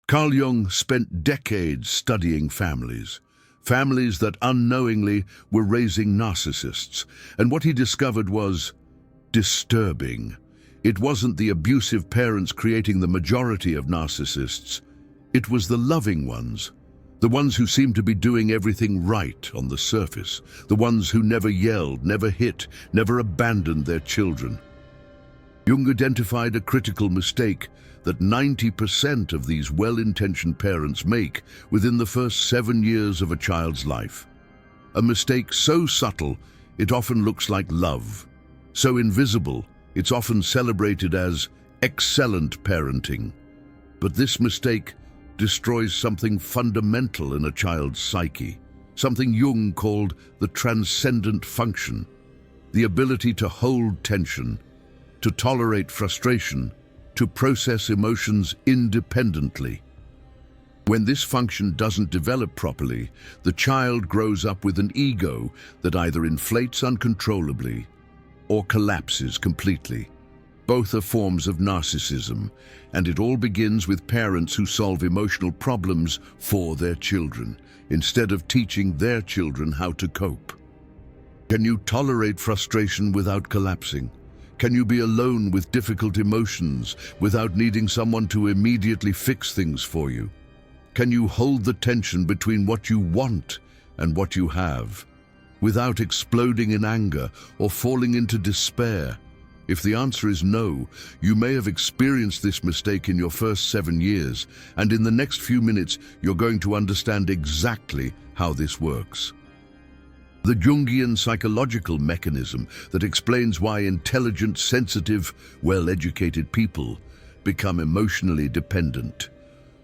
Carl Jung spent decades studying families that unknowingly were raising narcissists, and what he discovered was disturbing. It wasn't the abusive parents creating the majority of narcissists. It was the loving ones, the ones who seemed to be doing everything right on the surface, the ones who never yelled, never hit, never abandoned their children. Jung identified a critical mistake that 90% of these well-intentioned parents make within the first 7 years of a child's life. A mistake so subtle, it often looks like love. So invisible, it's often celebrated as excellent parenting. But this mistake destroys something fundamental in a child's psyche, something Jung called the transcendent function, the ability to hold tension, to tolerate frustration, to process emotions independently. When this function doesn't develop properly, the child grows up with an ego that either inflates uncontrollably or collapses completely. Both are forms of narcissism, and it all begins with parents who solve emotional problems for their children, instead of teaching their children how to cope. Can you tolerate frustration without collapsing? Can you be alone with difficult emotions without needing someone to immediately fix things for you? Can you hold the tension between what you want and what you have, without exploding in anger or falling into despair? If the answer is no, you may have experienced this mistake in your first 7 years, and in the next few minutes you're going to understand exactly how this works. The Jungian psychological mechanism that explains why intelligent, sensitive, well-educated people become emotionally dependent,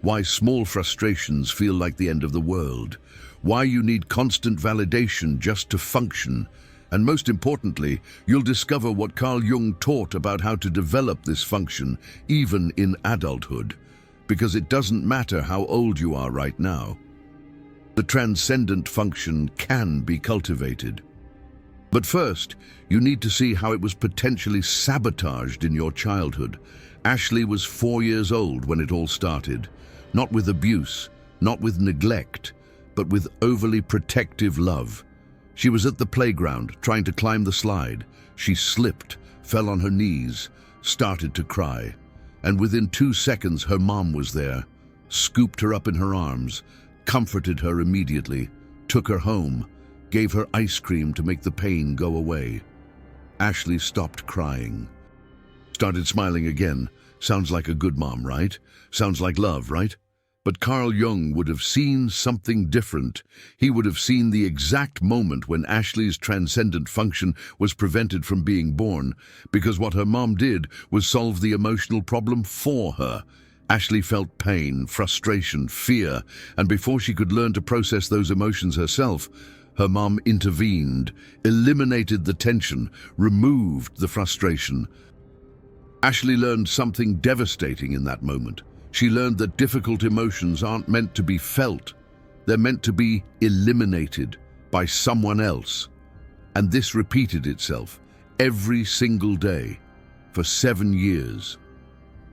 why small frustrations feel like the end of the world, why you need constant validation just to function, and most importantly, you'll discover what Carl Jung taught about how to develop this function even in adulthood, because it doesn't matter how old you are right now. The transcendent function can be cultivated. But first, you need to see how it was potentially sabotaged in your childhood. Ashley was 4 years old when it all started, not with abuse, not with neglect, but with overly protective love. She was at the playground trying to climb the slide. She slipped, fell on her knees, started to cry. And within 2 seconds, her mom was there, scooped her up in her arms, comforted her immediately, took her home, gave her ice cream to make the pain go away. Ashley stopped crying, started smiling again. Sounds like a good mom, right? Sounds like love, right? But Carl Jung would have seen something different. He would have seen the exact moment when Ashley's transcendent function was prevented from being born, because what her mom did was solve the emotional problem for her. Ashley felt pain, frustration, fear, and before she could learn to process those emotions herself, her mom intervened, eliminated the tension, removed the frustration. Ashley learned something devastating in that moment. She learned that difficult emotions aren't meant to be felt. They're meant to be eliminated by someone else. And this repeated itself every single day for 7 years.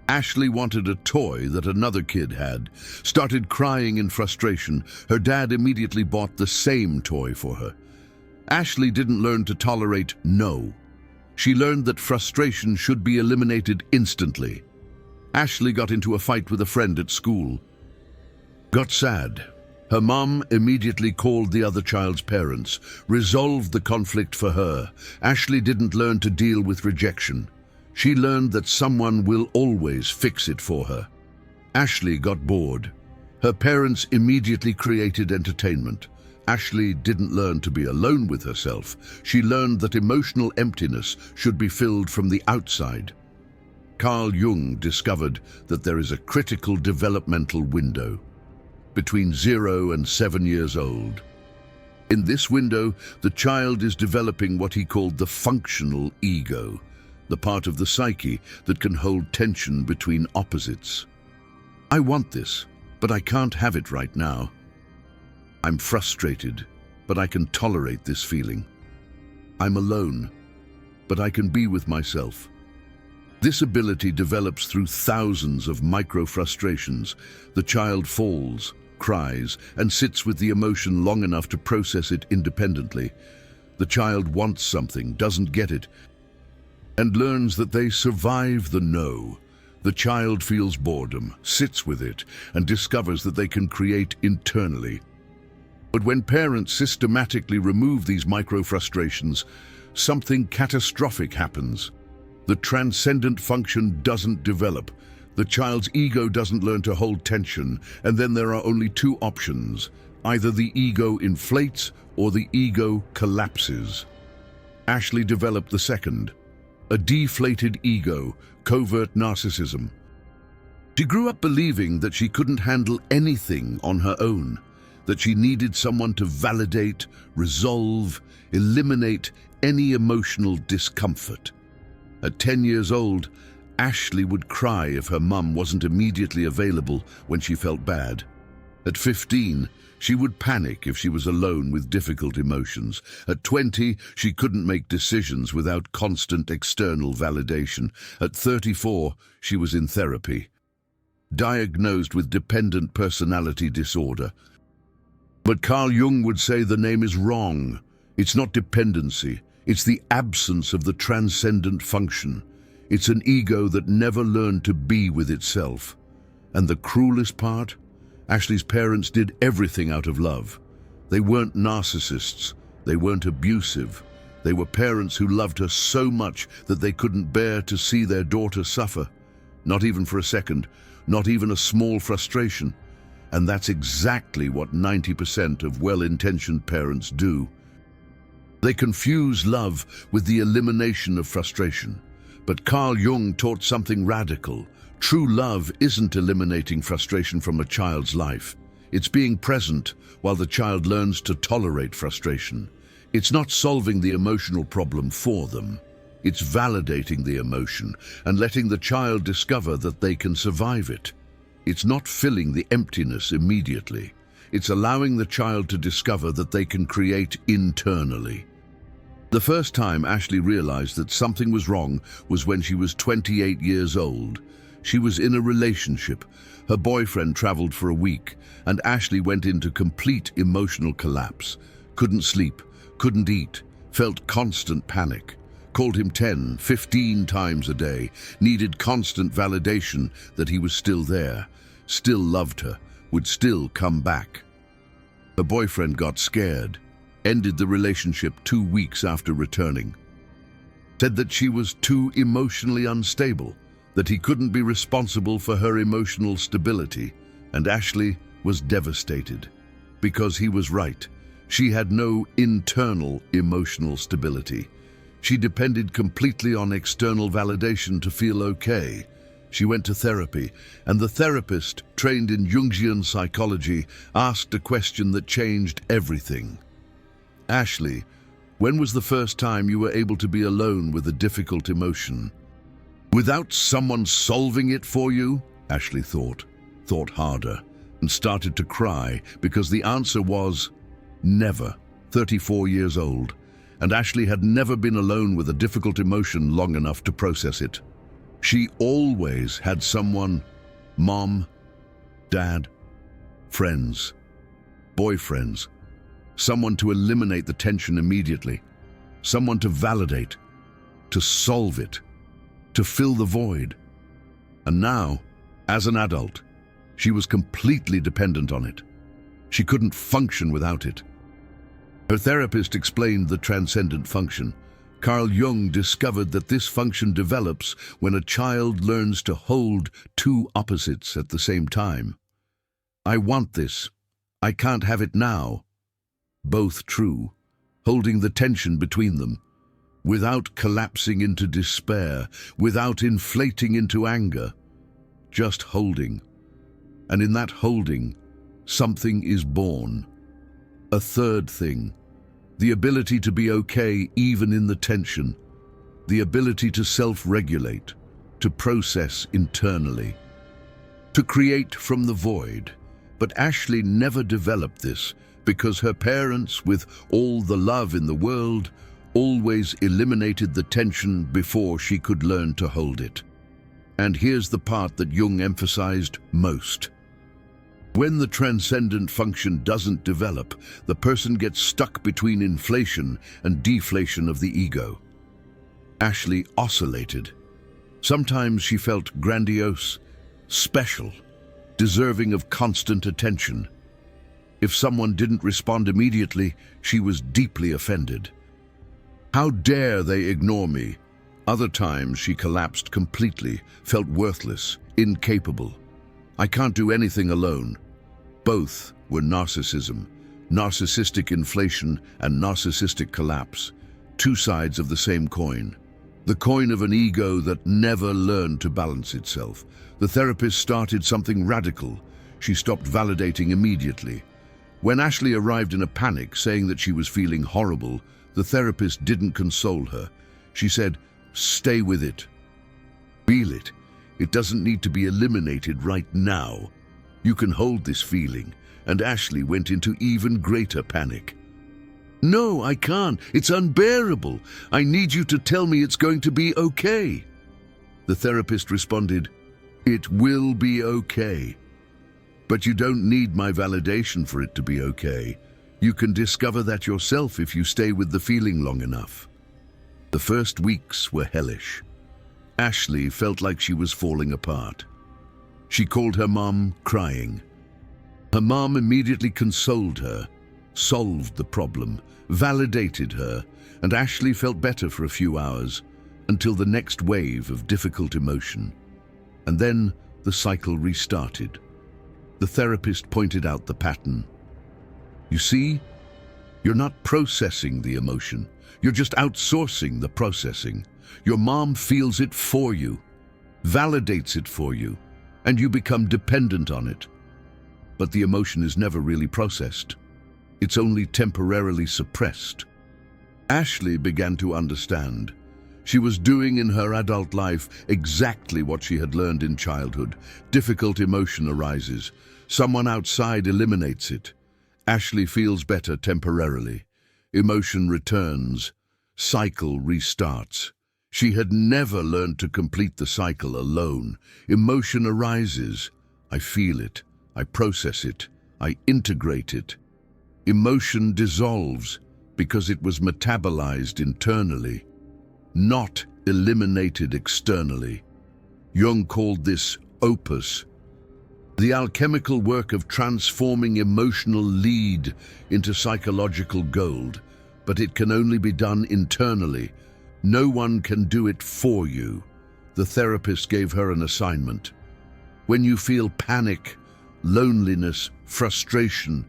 Ashley wanted a toy that another kid had, started crying in frustration. Her dad immediately bought the same toy for her. Ashley didn't learn to tolerate no. She learned that frustration should be eliminated instantly. Ashley got into a fight with a friend at school. Got sad. Her mom immediately called the other child's parents, resolved the conflict for her. Ashley didn't learn to deal with rejection. She learned that someone will always fix it for her. Ashley got bored. Her parents immediately created entertainment. Ashley didn't learn to be alone with herself. She learned that emotional emptiness should be filled from the outside. Carl Jung discovered that there is a critical developmental window between 0 and 7 years old. In this window, the child is developing what he called the functional ego, the part of the psyche that can hold tension between opposites. I want this, but I can't have it right now. I'm frustrated, but I can tolerate this feeling. I'm alone, but I can be with myself. This ability develops through thousands of micro-frustrations. The child falls, cries, and sits with the emotion long enough to process it independently. The child wants something, doesn't get it, and learns that they survive the no. The child feels boredom, sits with it, and discovers that they can create internally. But when parents systematically remove these micro-frustrations, something catastrophic happens. The transcendent function doesn't develop. The child's ego doesn't learn to hold tension, and then there are only two options. Either the ego inflates or the ego collapses. Ashley developed the second, a deflated ego, covert narcissism. She grew up believing that she couldn't handle anything on her own, that she needed someone to validate, resolve, eliminate any emotional discomfort. At 10 years old, Ashley would cry if her mum wasn't immediately available when she felt bad. At 15, she would panic if she was alone with difficult emotions. At 20, she couldn't make decisions without constant external validation. At 34, she was in therapy, diagnosed with dependent personality disorder. But Carl Jung would say the name is wrong. It's not dependency. It's the absence of the transcendent function. It's an ego that never learned to be with itself. And the cruelest part? Ashley's parents did everything out of love. They weren't narcissists. They weren't abusive. They were parents who loved her so much that they couldn't bear to see their daughter suffer. Not even for a second. Not even a small frustration. And that's exactly what 90% of well-intentioned parents do. They confuse love with the elimination of frustration. But Carl Jung taught something radical. True love isn't eliminating frustration from a child's life. It's being present while the child learns to tolerate frustration. It's not solving the emotional problem for them. It's validating the emotion and letting the child discover that they can survive it. It's not filling the emptiness immediately. It's allowing the child to discover that they can create internally. The first time Ashley realized that something was wrong was when she was 28 years old. She was in a relationship. Her boyfriend traveled for a week, and Ashley went into complete emotional collapse. Couldn't sleep, couldn't eat, felt constant panic. Called him 10, 15 times a day, needed constant validation that he was still there, still loved her, would still come back. Her boyfriend got scared, ended the relationship 2 weeks after returning. Said that she was too emotionally unstable, that he couldn't be responsible for her emotional stability, and Ashley was devastated. Because he was right. She had no internal emotional stability. She depended completely on external validation to feel okay. She went to therapy, and the therapist, trained in Jungian psychology, asked a question that changed everything. Ashley, when was the first time you were able to be alone with a difficult emotion? Without someone solving it for you? Ashley thought harder, and started to cry because the answer was never. 34 years old, and Ashley had never been alone with a difficult emotion long enough to process it. She always had someone, mom, dad, friends, boyfriends, someone to eliminate the tension immediately, someone to validate, to solve it, to fill the void. And now, as an adult, she was completely dependent on it. She couldn't function without it. Her therapist explained the transcendent function. Carl Jung discovered that this function develops when a child learns to hold two opposites at the same time. I want this. I can't have it now. Both true, holding the tension between them, without collapsing into despair, without inflating into anger, just holding. And in that holding, something is born. A third thing, the ability to be okay even in the tension, the ability to self-regulate, to process internally, to create from the void. But Ashley never developed this because her parents, with all the love in the world, always eliminated the tension before she could learn to hold it. And here's the part that Jung emphasized most. When the transcendent function doesn't develop, the person gets stuck between inflation and deflation of the ego. Ashley oscillated. Sometimes she felt grandiose, special, deserving of constant attention. If someone didn't respond immediately, she was deeply offended. How dare they ignore me? Other times she collapsed completely, felt worthless, incapable. I can't do anything alone. Both were narcissism, narcissistic inflation and narcissistic collapse, two sides of the same coin. The coin of an ego that never learned to balance itself. The therapist started something radical. She stopped validating immediately. When Ashley arrived in a panic, saying that she was feeling horrible, the therapist didn't console her. She said, "Stay with it. Feel it. It doesn't need to be eliminated right now. You can hold this feeling." And Ashley went into even greater panic. "No, I can't. It's unbearable. I need you to tell me it's going to be okay." The therapist responded, "It will be okay. But you don't need my validation for it to be okay. You can discover that yourself if you stay with the feeling long enough." The first weeks were hellish. Ashley felt like she was falling apart. She called her mom, crying. Her mom immediately consoled her, solved the problem, validated her, and Ashley felt better for a few hours, until the next wave of difficult emotion. And then the cycle restarted. The therapist pointed out the pattern. "You see, you're not processing the emotion. You're just outsourcing the processing. Your mom feels it for you, validates it for you, and you become dependent on it. But the emotion is never really processed. It's only temporarily suppressed." Ashley began to understand. She was doing in her adult life exactly what she had learned in childhood. Difficult emotion arises. Someone outside eliminates it. Ashley feels better temporarily. Emotion returns. Cycle restarts. She had never learned to complete the cycle alone. Emotion arises. I feel it. I process it. I integrate it. Emotion dissolves because it was metabolized internally, not eliminated externally. Jung called this opus, the alchemical work of transforming emotional lead into psychological gold, but it can only be done internally. No one can do it for you. The therapist gave her an assignment. When you feel panic, loneliness, frustration,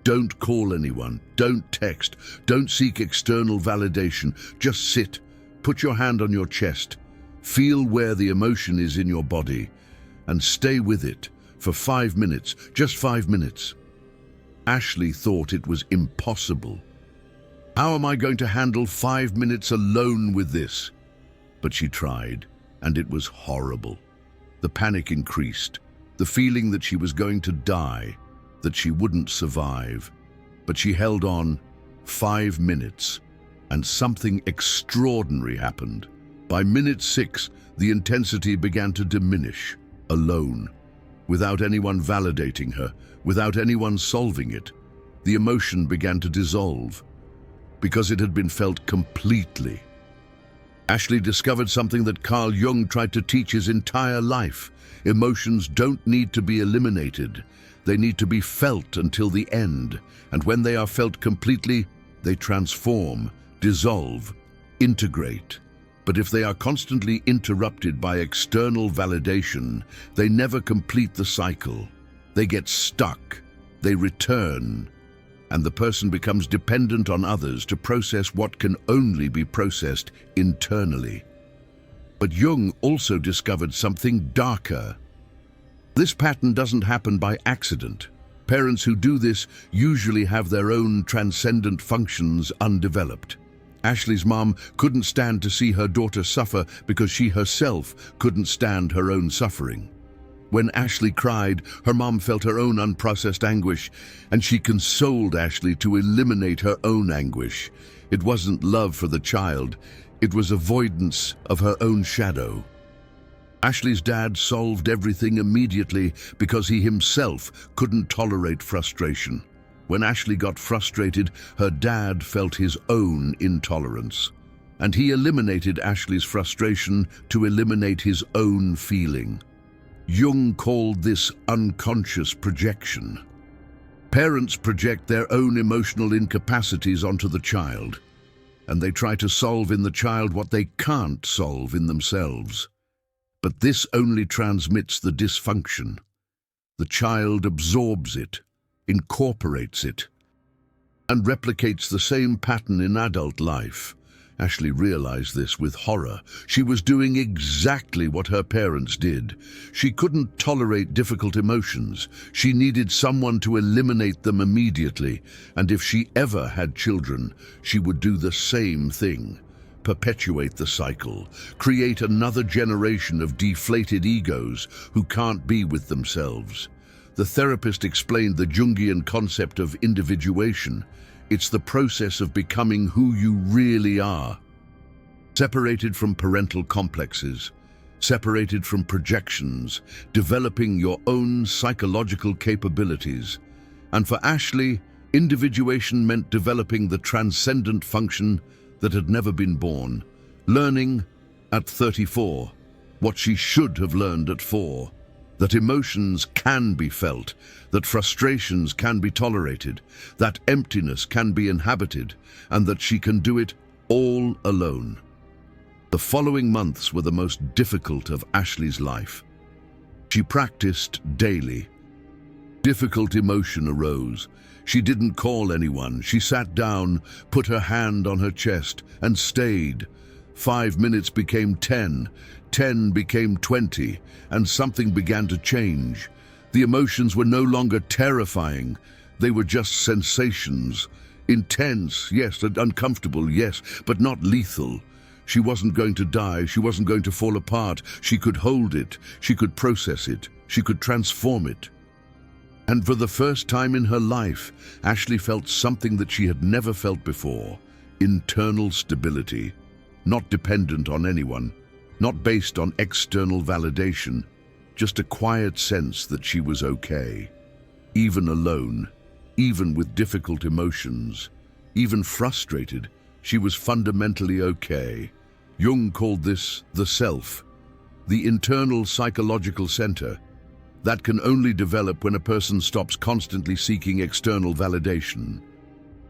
don't call anyone, don't text, don't seek external validation. Just sit, put your hand on your chest, feel where the emotion is in your body, and stay with it for 5 minutes, just 5 minutes. Ashley thought it was impossible. How am I going to handle 5 minutes alone with this? But she tried, and it was horrible. The panic increased, the feeling that she was going to die, that she wouldn't survive. But she held on 5 minutes, and something extraordinary happened. By minute 6, the intensity began to diminish, alone, without anyone validating her, without anyone solving it. The emotion began to dissolve, because it had been felt completely. Ashley discovered something that Carl Jung tried to teach his entire life. Emotions don't need to be eliminated. They need to be felt until the end, and when they are felt completely, they transform, dissolve, integrate. But if they are constantly interrupted by external validation, they never complete the cycle. They get stuck, they return, and the person becomes dependent on others to process what can only be processed internally. But Jung also discovered something darker. This pattern doesn't happen by accident. Parents who do this usually have their own transcendent functions undeveloped. Ashley's mom couldn't stand to see her daughter suffer because she herself couldn't stand her own suffering. When Ashley cried, her mom felt her own unprocessed anguish, and she consoled Ashley to eliminate her own anguish. It wasn't love for the child, it was avoidance of her own shadow. Ashley's dad solved everything immediately because he himself couldn't tolerate frustration. When Ashley got frustrated, her dad felt his own intolerance, and he eliminated Ashley's frustration to eliminate his own feeling. Jung called this unconscious projection. Parents project their own emotional incapacities onto the child, and they try to solve in the child what they can't solve in themselves. But this only transmits the dysfunction. The child absorbs it, incorporates it, and replicates the same pattern in adult life. Ashley realized this with horror. She was doing exactly what her parents did. She couldn't tolerate difficult emotions. She needed someone to eliminate them immediately, and if she ever had children, she would do the same thing. Perpetuate the cycle, create another generation of deflated egos who can't be with themselves. The therapist explained the Jungian concept of individuation. It's the process of becoming who you really are. Separated from parental complexes, separated from projections, developing your own psychological capabilities. And for Ashley, individuation meant developing the transcendent function that had never been born, learning at 34 what she should have learned at 4. That emotions can be felt, that frustrations can be tolerated, that emptiness can be inhabited, and that she can do it all alone. The following months were the most difficult of Ashley's life. She practiced daily. Difficult emotion arose. She didn't call anyone. She sat down, put her hand on her chest, and stayed. 5 minutes became 10. 10 became 20, and something began to change. The emotions were no longer terrifying. They were just sensations. Intense, yes, and uncomfortable, yes, but not lethal. She wasn't going to die. She wasn't going to fall apart. She could hold it. She could process it. She could transform it. And for the first time in her life, Ashley felt something that she had never felt before: internal stability, not dependent on anyone, not based on external validation, just a quiet sense that she was okay. Even alone, even with difficult emotions, even frustrated, she was fundamentally okay. Jung called this the self, the internal psychological center, that can only develop when a person stops constantly seeking external validation.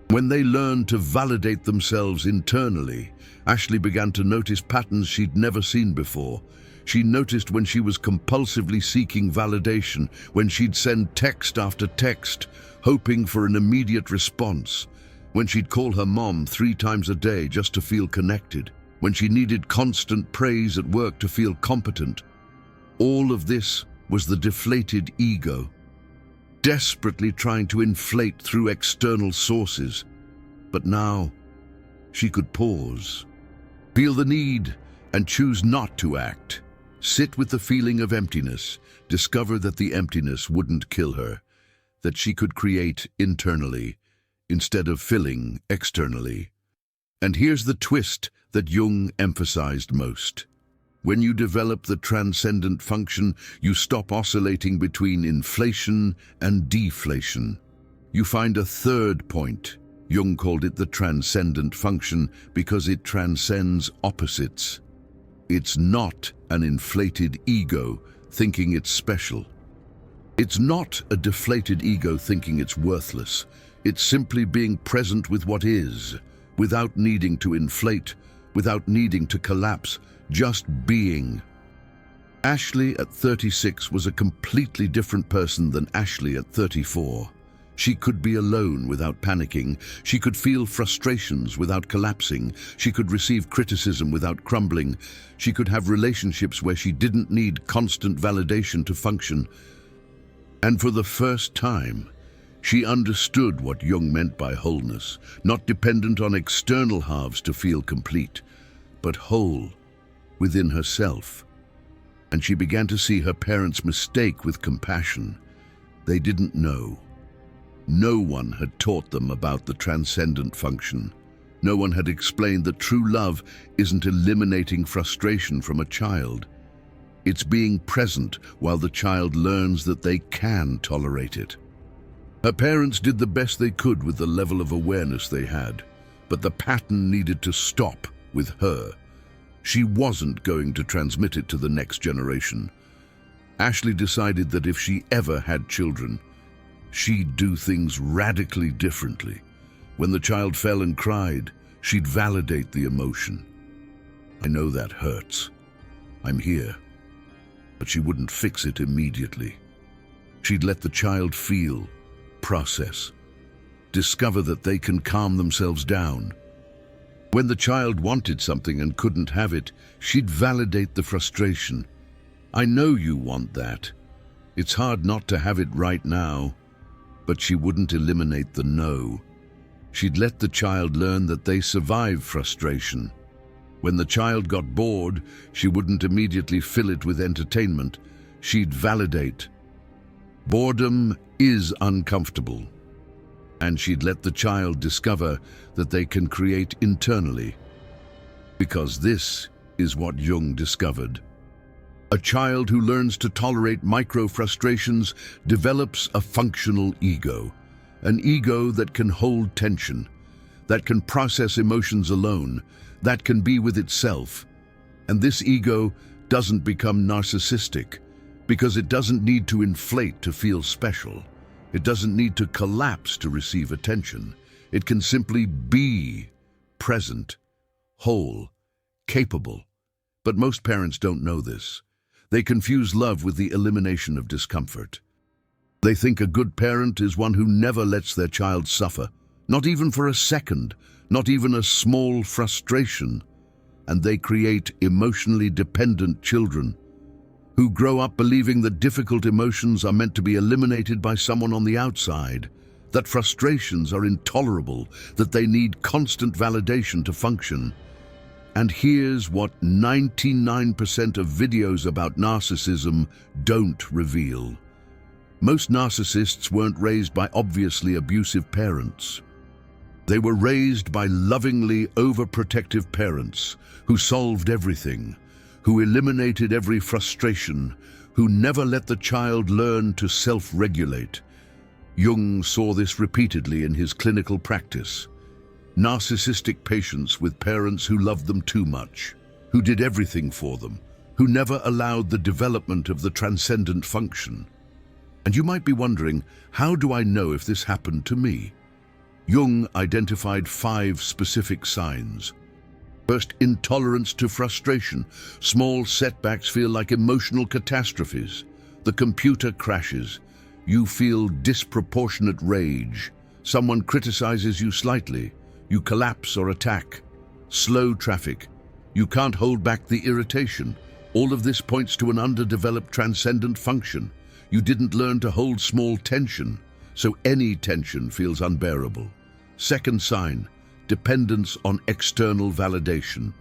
When they learned to validate themselves internally, Ashley began to notice patterns she'd never seen before. She noticed when she was compulsively seeking validation, when she'd send text after text, hoping for an immediate response, when she'd call her mom 3 times a day just to feel connected, when she needed constant praise at work to feel competent. All of this was the deflated ego, desperately trying to inflate through external sources. But now, she could pause, feel the need, and choose not to act. Sit with the feeling of emptiness, discover that the emptiness wouldn't kill her, that she could create internally instead of filling externally. And here's the twist that Jung emphasized most. When you develop the transcendent function, you stop oscillating between inflation and deflation. You find a third point. Jung called it the transcendent function because it transcends opposites. It's not an inflated ego thinking it's special. It's not a deflated ego thinking it's worthless. It's simply being present with what is, without needing to inflate, without needing to collapse, just being. Ashley at 36 was a completely different person than Ashley at 34. She could be alone without panicking. She could feel frustrations without collapsing. She could receive criticism without crumbling. She could have relationships where she didn't need constant validation to function. And for the first time, she understood what Jung meant by wholeness, not dependent on external halves to feel complete, but whole within herself. And she began to see her parents' mistake with compassion. They didn't know. No one had taught them about the transcendent function. No one had explained that true love isn't eliminating frustration from a child. It's being present while the child learns that they can tolerate it. Her parents did the best they could with the level of awareness they had, but the pattern needed to stop with her. She wasn't going to transmit it to the next generation. Ashley decided that if she ever had children, she'd do things radically differently. When the child fell and cried, she'd validate the emotion. I know that hurts. I'm here. But she wouldn't fix it immediately. She'd let the child feel, process, discover that they can calm themselves down. When the child wanted something and couldn't have it, she'd validate the frustration. I know you want that. It's hard not to have it right now. But she wouldn't eliminate the no. She'd let the child learn that they survive frustration. When the child got bored, she wouldn't immediately fill it with entertainment. She'd validate. Boredom is uncomfortable. And she'd let the child discover that they can create internally. Because this is what Jung discovered. A child who learns to tolerate micro-frustrations develops a functional ego, an ego that can hold tension, that can process emotions alone, that can be with itself. And this ego doesn't become narcissistic because it doesn't need to inflate to feel special. It doesn't need to collapse to receive attention. It can simply be present, whole, capable. But most parents don't know this. They confuse love with the elimination of discomfort. They think a good parent is one who never lets their child suffer, not even for a second, not even a small frustration. And they create emotionally dependent children who grow up believing that difficult emotions are meant to be eliminated by someone on the outside, that frustrations are intolerable, that they need constant validation to function. And here's what 99% of videos about narcissism don't reveal. Most narcissists weren't raised by obviously abusive parents. They were raised by lovingly overprotective parents who solved everything, who eliminated every frustration, who never let the child learn to self-regulate. Jung saw this repeatedly in his clinical practice. Narcissistic patients with parents who loved them too much, who did everything for them, who never allowed the development of the transcendent function. And you might be wondering, how do I know if this happened to me? Jung identified 5 specific signs. First, intolerance to frustration. Small setbacks feel like emotional catastrophes. The computer crashes. You feel disproportionate rage. Someone criticizes you slightly. You collapse or attack. Slow traffic. You can't hold back the irritation. All of this points to an underdeveloped transcendent function. You didn't learn to hold small tension, so any tension feels unbearable. Second sign, dependence on external validation.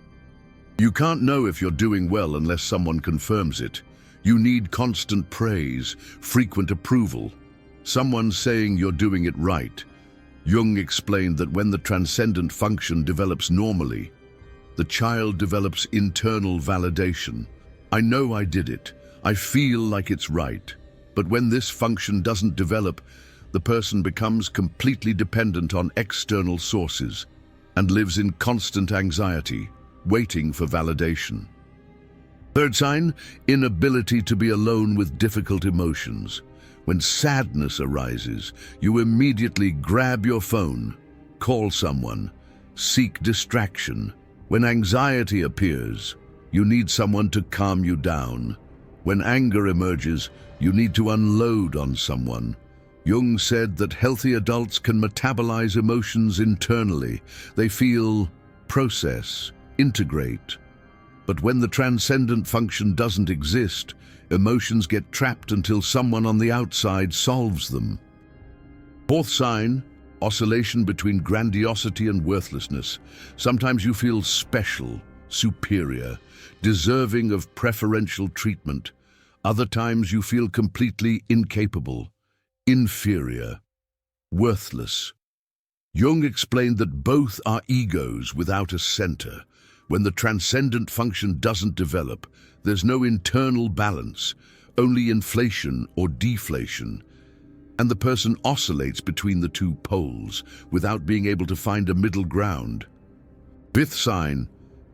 You can't know if you're doing well unless someone confirms it. You need constant praise, frequent approval, someone saying you're doing it right. Jung explained that when the transcendent function develops normally, the child develops internal validation. I know I did it. I feel like it's right. But when this function doesn't develop, the person becomes completely dependent on external sources and lives in constant anxiety, waiting for validation. Third sign, inability to be alone with difficult emotions. When sadness arises, you immediately grab your phone, call someone, seek distraction. When anxiety appears, you need someone to calm you down. When anger emerges, you need to unload on someone. Jung said that healthy adults can metabolize emotions internally. They feel, process, integrate. But when the transcendent function doesn't exist, emotions get trapped until someone on the outside solves them. Fourth sign, oscillation between grandiosity and worthlessness. Sometimes you feel special, superior, deserving of preferential treatment. Other times you feel completely incapable, inferior, worthless. Jung explained that both are egos without a center. When the transcendent function doesn't develop, there's no internal balance, only inflation or deflation, and the person oscillates between the two poles without being able to find a middle ground. Fifth sign,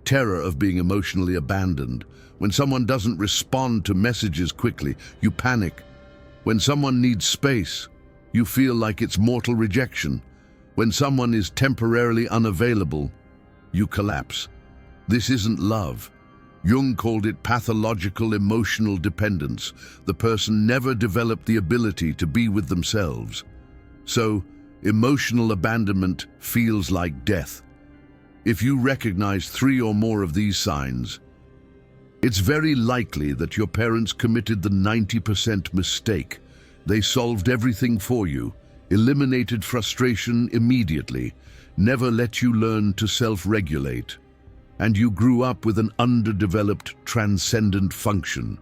terror of being emotionally abandoned. When someone doesn't respond to messages quickly, you panic. When someone needs space, you feel like it's mortal rejection. When someone is temporarily unavailable, you collapse. This isn't love. Jung called it pathological emotional dependence. The person never developed the ability to be with themselves. So, emotional abandonment feels like death. If you recognize 3 or more of these signs, it's very likely that your parents committed the 90% mistake. They solved everything for you, eliminated frustration immediately, never let you learn to self-regulate, and you grew up with an underdeveloped transcendent function.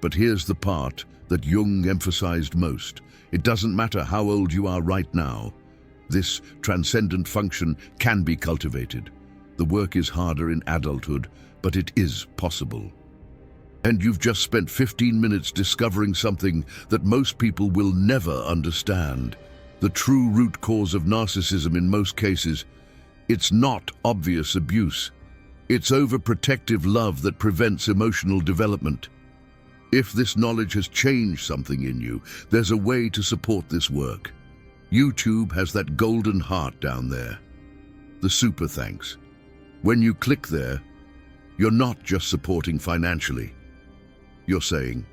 But here's the part that Jung emphasized most. It doesn't matter how old you are right now. This transcendent function can be cultivated. The work is harder in adulthood, but it is possible. And you've just spent 15 minutes discovering something that most people will never understand. The true root cause of narcissism in most cases, it's not obvious abuse. It's overprotective love that prevents emotional development. If this knowledge has changed something in you, there's a way to support this work. YouTube has that golden heart down there. The super thanks. When you click there, you're not just supporting financially. You're saying,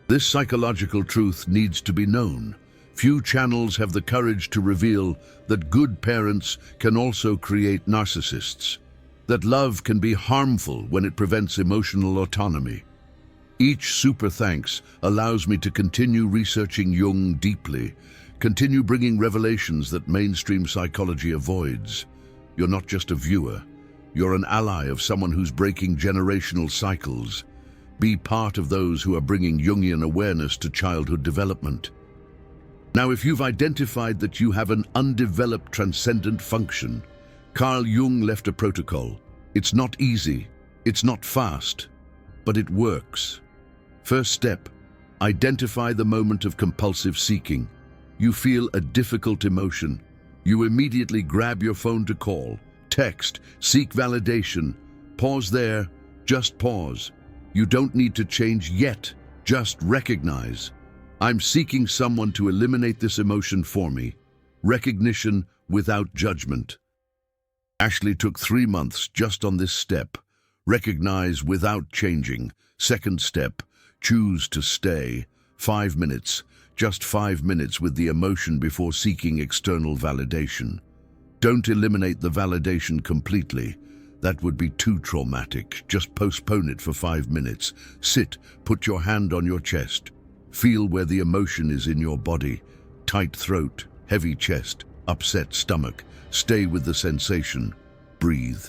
this psychological truth needs to be known. Few channels have the courage to reveal that good parents can also create narcissists, that love can be harmful when it prevents emotional autonomy. Each super thanks allows me to continue researching Jung deeply, continue bringing revelations that mainstream psychology avoids. You're not just a viewer. You're an ally of someone who's breaking generational cycles. Be part of those who are bringing Jungian awareness to childhood development. Now, if you've identified that you have an undeveloped transcendent function, Carl Jung left a protocol. It's not easy, it's not fast, but it works. First step, identify the moment of compulsive seeking. You feel a difficult emotion. You immediately grab your phone to call, text, seek validation. Pause there, just pause. You don't need to change yet, just recognize. I'm seeking someone to eliminate this emotion for me. Recognition without judgment. Ashley took 3 months just on this step. Recognize without changing. Second step, choose to stay. 5 minutes, just 5 minutes with the emotion before seeking external validation. Don't eliminate the validation completely. That would be too traumatic. Just postpone it for 5 minutes. Sit, put your hand on your chest. Feel where the emotion is in your body. Tight throat, heavy chest, upset stomach. Stay with the sensation. Breathe.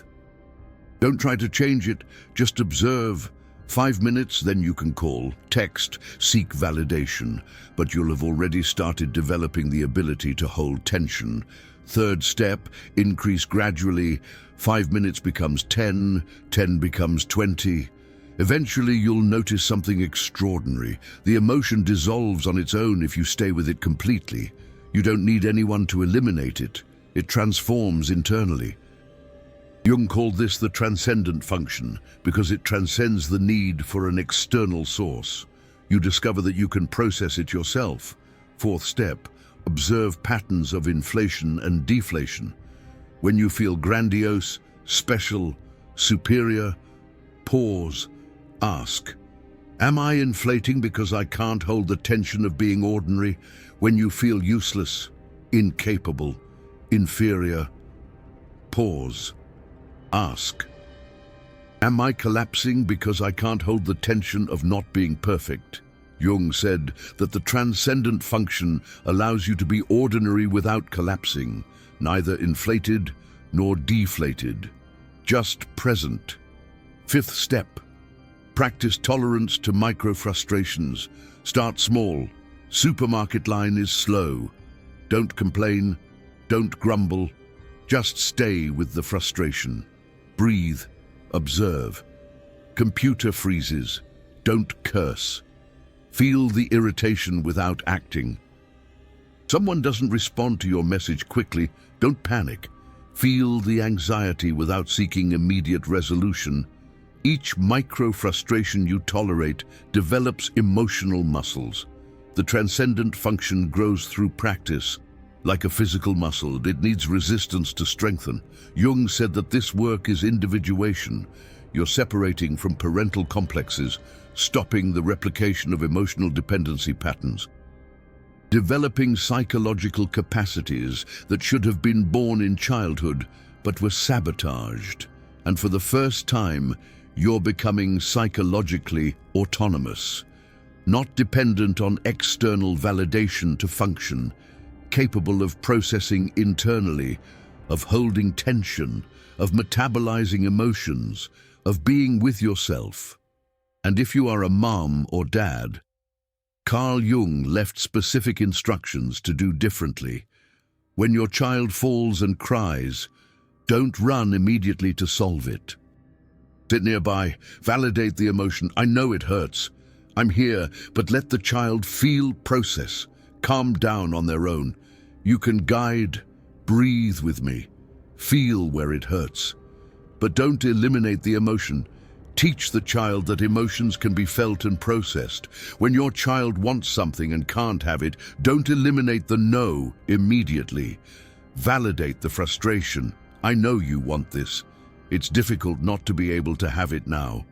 Don't try to change it, just observe. 5 minutes, then you can call, text, seek validation, but you'll have already started developing the ability to hold tension. Third step, increase gradually. 5 minutes becomes 10, 10 becomes 20. Eventually, you'll notice something extraordinary. The emotion dissolves on its own if you stay with it completely. You don't need anyone to eliminate it. It transforms internally. Jung called this the transcendent function because it transcends the need for an external source. You discover that you can process it yourself. Fourth step, observe patterns of inflation and deflation. When you feel grandiose, special, superior, pause, ask, am I inflating because I can't hold the tension of being ordinary? When you feel useless, incapable, inferior, pause, ask, am I collapsing because I can't hold the tension of not being perfect? Jung said that the transcendent function allows you to be ordinary without collapsing, neither inflated nor deflated, just present. Fifth step, practice tolerance to micro-frustrations. Start small. Supermarket line is slow. Don't complain, don't grumble, just stay with the frustration. Breathe, Observe. Computer freezes. Don't curse. Feel the irritation without acting. Someone doesn't respond to your message quickly. Don't panic. Feel the anxiety without seeking immediate resolution. Each micro-frustration you tolerate develops emotional muscles. The transcendent function grows through practice. Like a physical muscle, it needs resistance to strengthen. Jung said that this work is individuation. You're separating from parental complexes, stopping the replication of emotional dependency patterns. Developing psychological capacities that should have been born in childhood but were sabotaged. And for the first time, you're becoming psychologically autonomous, not dependent on external validation to function, capable of processing internally, of holding tension, of metabolizing emotions, of being with yourself. And if you are a mom or dad, Carl Jung left specific instructions to do differently. When your child falls and cries, don't run immediately to solve it. Sit nearby, validate the emotion. I know it hurts. I'm here, but let the child feel, process, calm down on their own. You can guide, breathe with me, feel where it hurts. But don't eliminate the emotion. Teach the child that emotions can be felt and processed. When your child wants something and can't have it, don't eliminate the no immediately. Validate the frustration. I know you want this. It's difficult not to be able to have it now.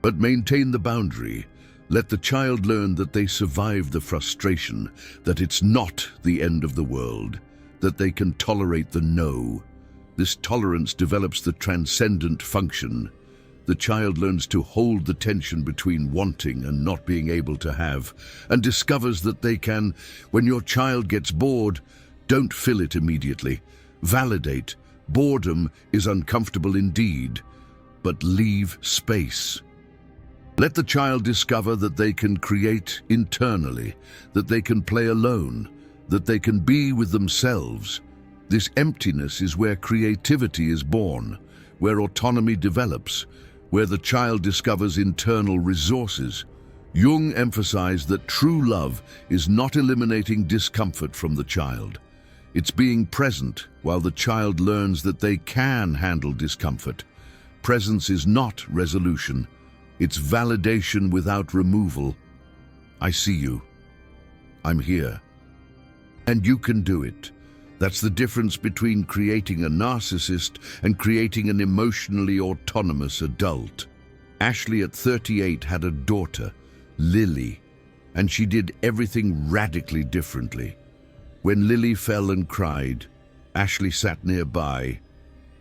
But maintain the boundary. Let the child learn that they survived the frustration, that it's not the end of the world, that they can tolerate the no. This tolerance develops the transcendent function. The child learns to hold the tension between wanting and not being able to have, and discovers that they can. When your child gets bored, don't fill it immediately. Validate. Boredom is uncomfortable indeed, but leave space. Let the child discover that they can create internally, that they can play alone, that they can be with themselves. This emptiness is where creativity is born, where autonomy develops, where the child discovers internal resources. Jung emphasized that true love is not eliminating discomfort from the child. It's being present while the child learns that they can handle discomfort. Presence is not resolution. It's validation without removal. I see you. I'm here. And you can do it. That's the difference between creating a narcissist and creating an emotionally autonomous adult. Ashley at 38 had a daughter, Lily, and she did everything radically differently. When Lily fell and cried, Ashley sat nearby,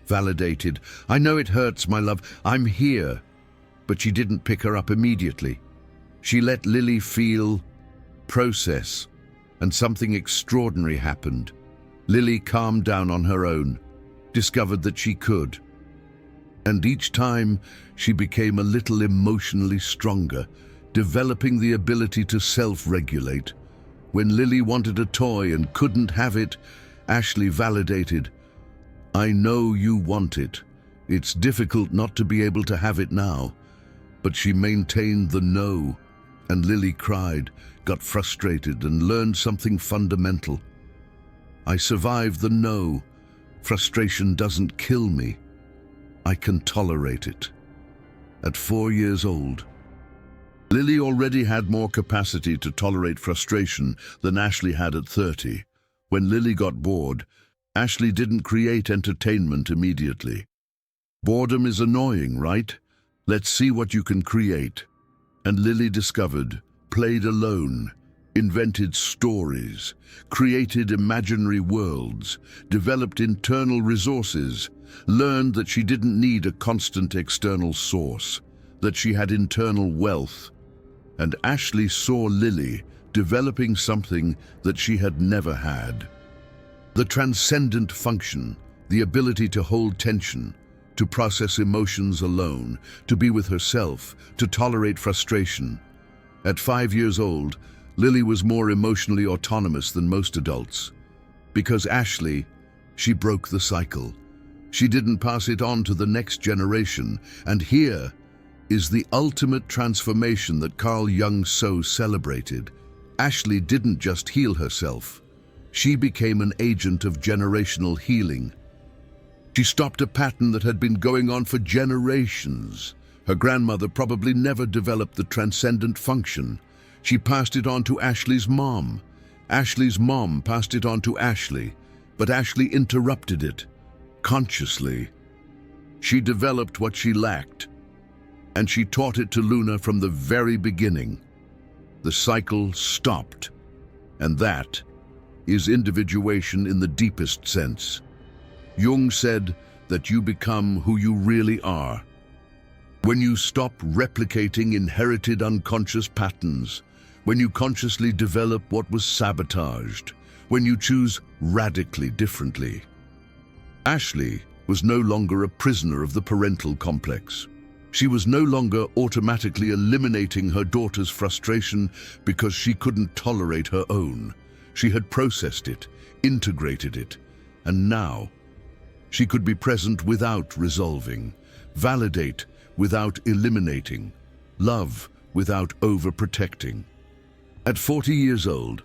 validated. I know it hurts, my love. I'm here. But she didn't pick her up immediately. She let Lily feel, process, and something extraordinary happened. Lily calmed down on her own, discovered that she could. And each time, she became a little emotionally stronger, developing the ability to self-regulate. When Lily wanted a toy and couldn't have it, Ashley validated. I know you want it. It's difficult not to be able to have it now. But she maintained the no, and Lily cried, got frustrated, and learned something fundamental. I survived the no. Frustration doesn't kill me. I can tolerate it. At 4 years old, Lily already had more capacity to tolerate frustration than Ashley had at 30. When Lily got bored, Ashley didn't create entertainment immediately. Boredom is annoying, right? Let's see what you can create. And Lily discovered, played alone, invented stories, created imaginary worlds, developed internal resources, learned that she didn't need a constant external source, that she had internal wealth. And Ashley saw Lily developing something that she had never had. The transcendent function, the ability to hold tension, to process emotions alone, to be with herself, to tolerate frustration. At 5 years old, Lily was more emotionally autonomous than most adults. Because Ashley, she broke the cycle. She didn't pass it on to the next generation, and here is the ultimate transformation that Carl Jung so celebrated. Ashley didn't just heal herself. She became an agent of generational healing. She stopped a pattern that had been going on for generations. Her grandmother probably never developed the transcendent function. She passed it on to Ashley's mom. Ashley's mom passed it on to Ashley, but Ashley interrupted it, consciously. She developed what she lacked, and she taught it to Luna from the very beginning. The cycle stopped, and that is individuation in the deepest sense. Jung said that you become who you really are. When you stop replicating inherited unconscious patterns, when you consciously develop what was sabotaged, when you choose radically differently. Ashley was no longer a prisoner of the parental complex. She was no longer automatically eliminating her daughter's frustration because she couldn't tolerate her own. She had processed it, integrated it, and now she could be present without resolving, validate without eliminating, love without overprotecting. At 40 years old,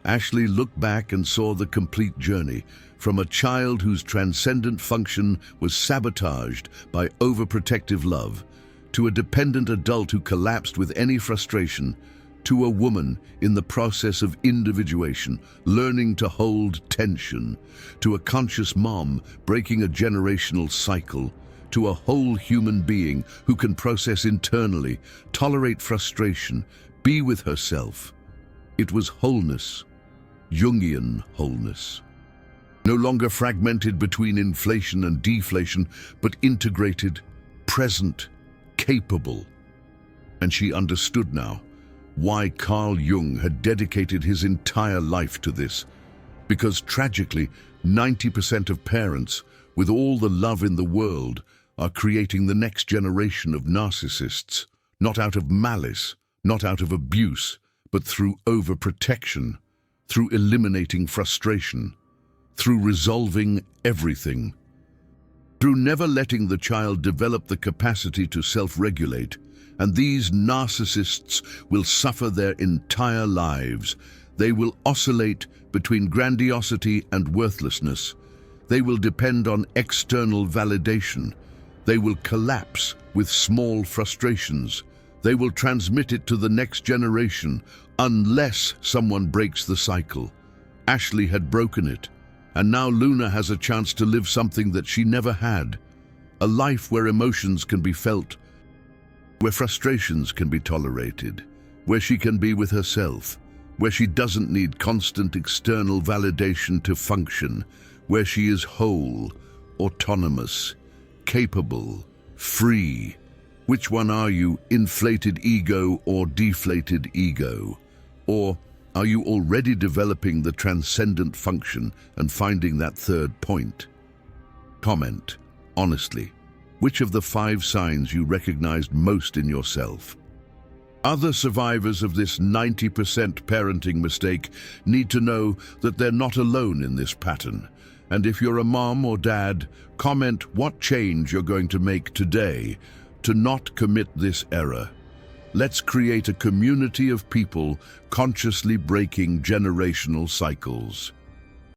Ashley looked back and saw the complete journey from a child whose transcendent function was sabotaged by overprotective love, to a dependent adult who collapsed with any frustration, to a woman in the process of individuation, learning to hold tension, to a conscious mom breaking a generational cycle, to a whole human being who can process internally, tolerate frustration, be with herself. It was wholeness, Jungian wholeness. No longer fragmented between inflation and deflation, but integrated, present, capable. And she understood now why Carl Jung had dedicated his entire life to this. Because tragically, 90% of parents, with all the love in the world, are creating the next generation of narcissists, not out of malice, not out of abuse, but through overprotection, through eliminating frustration, through resolving everything, through never letting the child develop the capacity to self-regulate. And these narcissists will suffer their entire lives. They will oscillate between grandiosity and worthlessness. They will depend on external validation. They will collapse with small frustrations. They will transmit it to the next generation unless someone breaks the cycle. Ashley had broken it, and now Luna has a chance to live something that she never had. A life where emotions can be felt, where frustrations can be tolerated, where she can be with herself, where she doesn't need constant external validation to function, where she is whole, autonomous, capable, free. Which one are you, inflated ego or deflated ego? Or are you already developing the transcendent function and finding that third point? Comment, honestly, which of the 5 signs you recognized most in yourself? Other survivors of this 90% parenting mistake need to know that they're not alone in this pattern. And if you're a mom or dad, comment what change you're going to make today to not commit this error. Let's create a community of people consciously breaking generational cycles.